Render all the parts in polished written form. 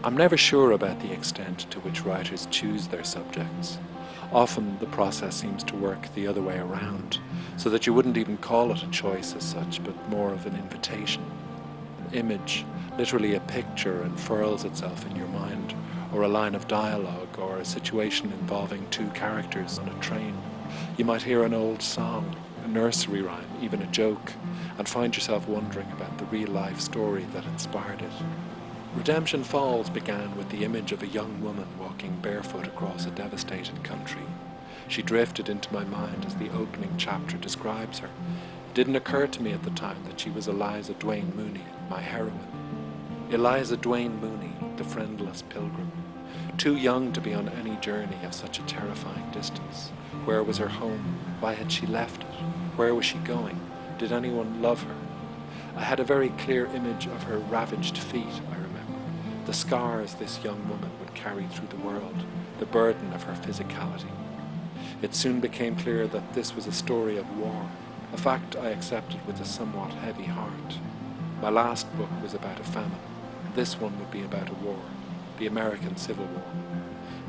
I'm never sure about the extent to which writers choose their subjects. Often the process seems to work the other way around, so that you wouldn't even call it a choice as such, but more of an invitation. An image, literally a picture, unfurls itself in your mind, or a line of dialogue, or a situation involving two characters on a train. You might hear an old song, a nursery rhyme, even a joke, and find yourself wondering about the real-life story that inspired it. Redemption Falls began with the image of a young woman walking barefoot across a devastated country. She drifted into my mind as the opening chapter describes her. It didn't occur to me at the time that she was Eliza Duane Mooney, my heroine. Eliza Duane Mooney, the friendless pilgrim. Too young to be on any journey of such a terrifying distance. Where was her home? Why had she left it? Where was she going? Did anyone love her? I had a very clear image of her ravaged feet, I remember. The scars this young woman would carry through the world, the burden of her physicality. It soon became clear that this was a story of war, a fact I accepted with a somewhat heavy heart. My last book was about a famine. This one would be about a war, the American Civil War.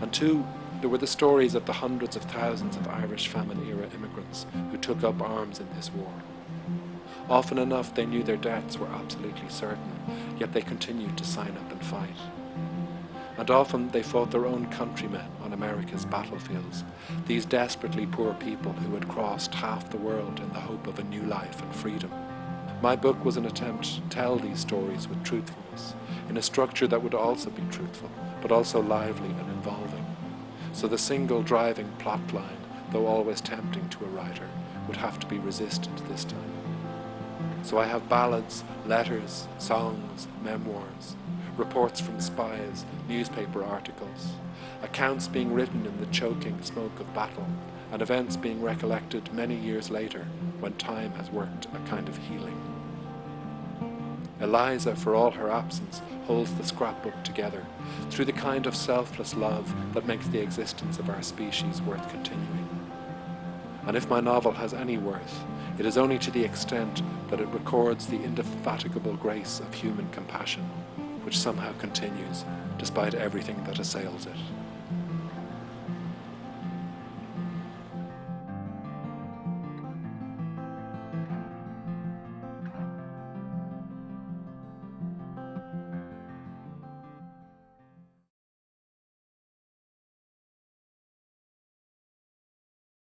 And two, there were the stories of the hundreds of thousands of Irish famine-era immigrants who took up arms in this war. Often enough they knew their deaths were absolutely certain, yet they continued to sign up and fight. And often they fought their own countrymen on America's battlefields, these desperately poor people who had crossed half the world in the hope of a new life and freedom. My book was an attempt to tell these stories with truthfulness, in a structure that would also be truthful, but also lively and involving. So the single driving plot line, though always tempting to a writer, would have to be resisted this time. So I have ballads, letters, songs, memoirs, reports from spies, newspaper articles, accounts being written in the choking smoke of battle, and events being recollected many years later when time has worked a kind of healing. Eliza, for all her absence, holds the scrapbook together through the kind of selfless love that makes the existence of our species worth continuing. And if my novel has any worth, it is only to the extent that it records the indefatigable grace of human compassion, which somehow continues despite everything that assails it.